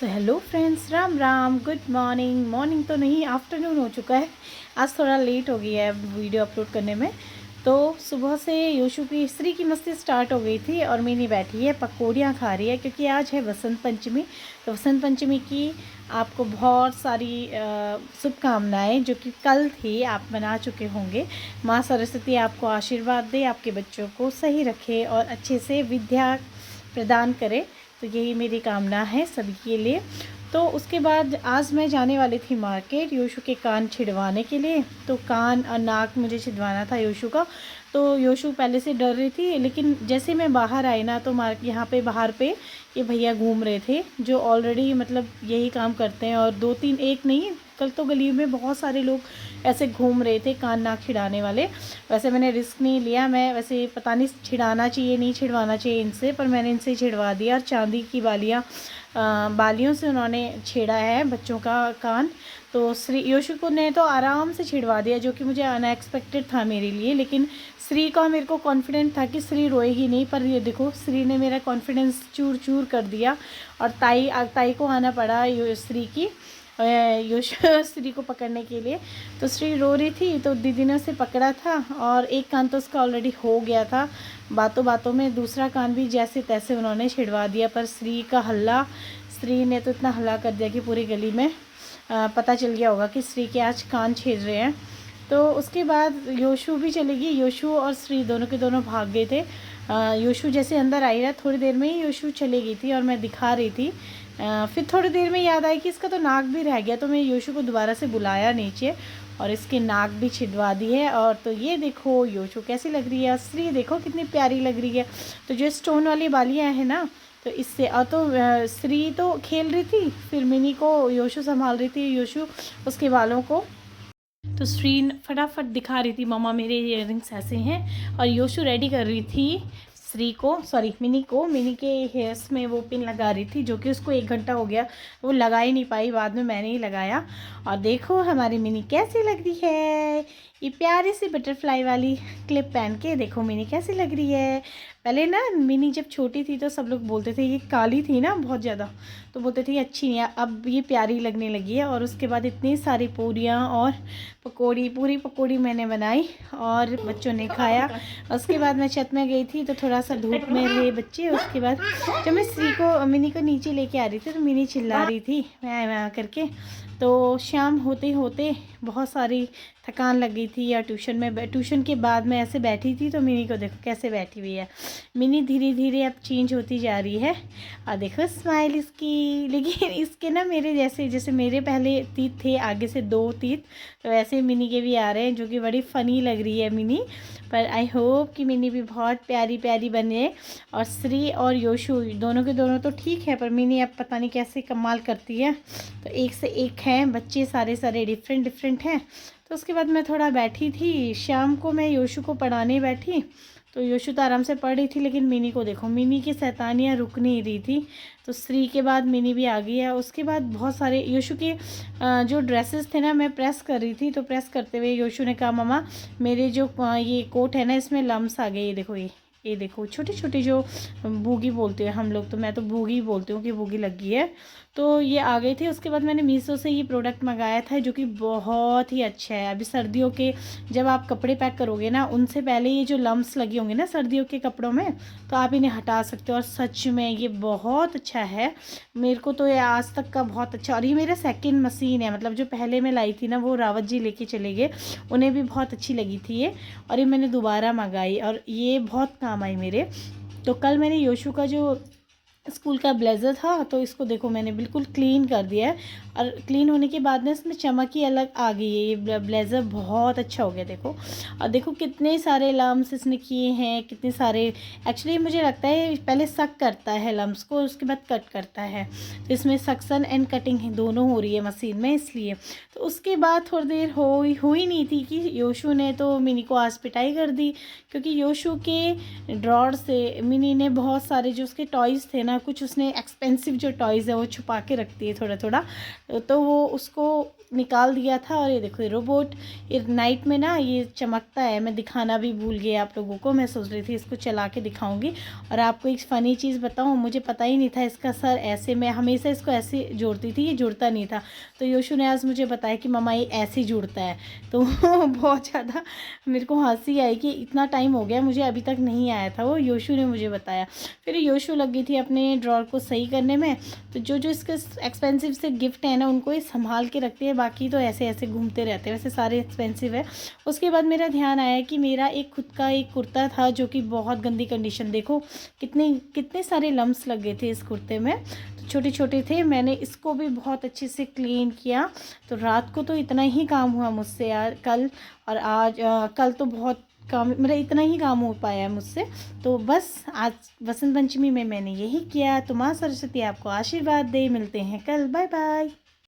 So hello friends, Ram Ram, good morning. Morning तो नहीं, afternoon हो चुका है। आज थोड़ा लेट हो गया है वीडियो अपलोड करने में। तो सुबह से योशु की स्त्री की मस्ती स्टार्ट हो गई थी और मिनी बैठी है पकौड़ियाँ खा रही है, क्योंकि आज है वसंत पंचमी। तो वसंत पंचमी की आपको बहुत सारी शुभकामनाएं, जो कि कल थी, आप मना चुके होंगे। माँ सरस्वती आपको आशीर्वाद दे, आपके बच्चों को सही रखे और अच्छे से विद्या प्रदान करे। तो यही मेरी कामना है सभी के लिए। तो उसके बाद आज मैं जाने वाली थी मार्केट योशु के कान छिड़वाने के लिए। तो कान और नाक मुझे छिड़वाना था योशु का। तो योशु पहले से डर रही थी, लेकिन जैसे मैं बाहर आई ना, तो यहाँ पे बाहर पे ये भैया घूम रहे थे, जो ऑलरेडी मतलब यही काम करते हैं। और दो तीन, एक नहीं, कल तो गली में बहुत सारे लोग ऐसे घूम रहे थे कान नाक छिड़ाने वाले। वैसे मैंने रिस्क नहीं लिया, मैं वैसे पता नहीं छिड़ाना चाहिए नहीं छिड़वाना चाहिए इनसे, पर मैंने इनसे छिड़वा दिया। और चांदी की बालियों से उन्होंने छेड़ा है बच्चों का कान। तो श्री योशु को ने तो आराम से छिड़वा दिया, जो कि मुझे अनएक्सपेक्टेड था मेरे लिए। लेकिन श्री का मेरे को कॉन्फिडेंट था कि श्री रोएगी नहीं, पर ये देखो श्री ने मेरा कॉन्फिडेंस चूर चूर कर दिया। और ताई को आना पड़ा श्री की श्री को पकड़ने के लिए। तो श्री रो रही थी, तो दीदी ने उसे पकड़ा था और एक कान तो उसका ऑलरेडी हो गया था। बातों बातों में दूसरा कान भी जैसे तैसे उन्होंने छिड़वा दिया। पर श्री ने तो इतना हल्ला कर दिया कि पूरी गली में पता चल गया होगा कि श्री के आज कान छीड़ रहे हैं। तो उसके बाद योशु भी चलेगी। योशु और श्री दोनों के दोनों भाग गए थे। योशु जैसे अंदर आई ना, थोड़ी देर में ही योशु चले गई थी और मैं दिखा रही थी। फिर थोड़ी देर में याद आई कि इसका तो नाक भी रह गया, तो मैं योशु को दोबारा से बुलाया नीचे और इसकी नाक भी छिदवा दी है। और तो ये देखो योशु कैसी लग रही है, श्री देखो कितनी प्यारी लग रही है। तो जो स्टोन वाली बालियाँ हैं ना, तो इससे और तो श्री तो खेल रही थी, फिर मिनी को योशु संभाल रही थी, योशु उसके बालों को। तो श्री फटाफट दिखा रही थी, मम्मा मेरे इयररिंग्स ऐसे हैं। और योशु रेडी कर रही थी मिनी के हेयर्स में वो पिन लगा रही थी, जो कि उसको 1 घंटा हो गया, वो लगा ही नहीं पाई। बाद में मैंने ही लगाया। और देखो हमारी मिनी कैसी लग रही है, ये प्यारी सी बटरफ्लाई वाली क्लिप पहन के। देखो मिनी कैसी लग रही है। पहले ना मिनी जब छोटी थी तो सब लोग बोलते थे, ये काली थी ना बहुत ज़्यादा, तो बोलते थे ये अच्छी नहीं है। अब ये प्यारी लगने लगी है। और उसके बाद इतनी सारी पूरियाँ और पूरी पकौड़ी मैंने बनाई और बच्चों ने खाया। उसके बाद मैं छत में गई थी, तो थोड़ा सा धूप में रहे बच्चे। उसके बाद जब मैं मिनी को नीचे लेके आ रही थी, तो मिनी चिल्ला रही थी मैं करके। तो शाम होते होते बहुत सारी थकान लग गई थी, या ट्यूशन के बाद मैं ऐसे बैठी थी। तो मिनी को देखो कैसे बैठी हुई है। मिनी धीरे धीरे अब चेंज होती जा रही है। और देखो स्माइल इसकी। लेकिन इसके ना मेरे जैसे मेरे पहले तीत थे आगे से 2 तीत, तो ऐसे मिनी के भी आ रहे हैं, जो कि बड़ी फ़नी लग रही है मिनी। पर आई होप कि मिनी भी बहुत प्यारी प्यारी बने। और श्री और योशु दोनों के दोनों तो ठीक है, पर मिनी अब पता नहीं कैसे कमाल करती है। तो एक से एक हैं बच्चे, सारे डिफरेंट हैं। तो उसके बाद मैं थोड़ा बैठी थी। शाम को मैं योशु को पढ़ाने बैठी, तो योशु तो आराम से पढ़ रही थी, लेकिन मिनी को देखो, मिनी की शैतानियाँ रुक नहीं रही थी। तो श्री के बाद मिनी भी आ गई है। उसके बाद बहुत सारे योशु के जो ड्रेसेस थे ना, मैं प्रेस कर रही थी। तो प्रेस करते हुए योशु ने कहा, मम्मा मेरे जो ये कोट है ना, इसमें लम्स आ गए। ये देखो छोटी छोटी, जो बूगी बोलते हैं हम लोग, तो मैं तो बूगी बोलती हूँ कि बूगी लगी है। तो ये आ गई थी। उसके बाद मैंने मीशो से ये प्रोडक्ट मंगाया था, जो कि बहुत ही अच्छा है। अभी सर्दियों के जब आप कपड़े पैक करोगे ना, उनसे पहले ये जो लम्स लगे होंगे ना सर्दियों के कपड़ों में, तो आप इन्हें हटा सकते हो। और सच में ये बहुत अच्छा है। मेरे को तो ये आज तक का बहुत अच्छा। और ये मेरा सेकंड मशीन है, मतलब जो पहले मैं लाई थी ना, वो रावत जी लेके चले गए, उन्हें भी बहुत अच्छी लगी थी ये। और ये मैंने दोबारा मंगाई और ये बहुत काम आई मेरे। तो कल मैंने योशु का जो स्कूल का ब्लेज़र था, तो इसको देखो मैंने बिल्कुल क्लीन कर दिया है। और क्लीन होने के बाद ना इसमें चमक ही अलग आ गई है। ये ब्लेज़र बहुत अच्छा हो गया देखो। और देखो कितने सारे लम्स इसने किए हैं, कितने सारे। एक्चुअली मुझे लगता है पहले सक करता है लम्स को, उसके बाद कट करता है। तो इसमें सक्सन एंड कटिंग दोनों हो रही है मशीन में, इसलिए। तो उसके बाद थोड़ी देर हो ही नहीं थी कि योशु ने तो मिनी को आज पिटाई कर दी, क्योंकि योशु के ड्रॉर से मिनी ने बहुत सारे जो उसके टॉयज़ थे ना, कुछ उसने एक्सपेंसिव जो टॉयज़ है वो छुपा के रखती है थोड़ा थोड़ा। तो वो उसको निकाल दिया था। और ये देखो ये रोबोट ये नाइट में ना ये चमकता है, मैं दिखाना भी भूल गई आप लोगों को। मैं सोच रही थी इसको चला के दिखाऊंगी। और आपको एक फ़नी चीज़ बताऊं, मुझे पता ही नहीं था इसका सर ऐसे, मैं हमेशा इसको ऐसे जोड़ती थी, ये जुड़ता नहीं था। तो योशु ने आज मुझे बताया कि मम्मा ये ऐसे ही जुड़ता है। तो बहुत ज़्यादा मेरे को हंसी आई कि इतना टाइम हो गया मुझे अभी तक नहीं आया था, वो योशु ने मुझे बताया। फिर योशु लग गई थी अपने ड्रॉर को सही करने में। तो जो जो इसके एक्सपेंसिव से गिफ्ट है ना उनको ये संभाल के रखती है, बाकी तो ऐसे ऐसे घूमते रहते हैं, वैसे सारे एक्सपेंसिव है। उसके बाद मेरा ध्यान आया कि मेरा एक खुद का एक कुर्ता था जो कि बहुत गंदी कंडीशन, देखो कितने कितने सारे लम्स लग गए थे इस कुर्ते में, तो छोटे छोटे थे। मैंने इसको भी बहुत अच्छे से क्लीन किया। तो रात को तो इतना ही काम हुआ मुझसे यार, कल और आज कल तो बहुत काम, मेरा इतना ही काम हो पाया है मुझसे। तो बस आज वसंत पंचमी में मैंने यही किया। तो माँ सरस्वती आपको आशीर्वाद दे, मिलते हैं कल, बाय बाय।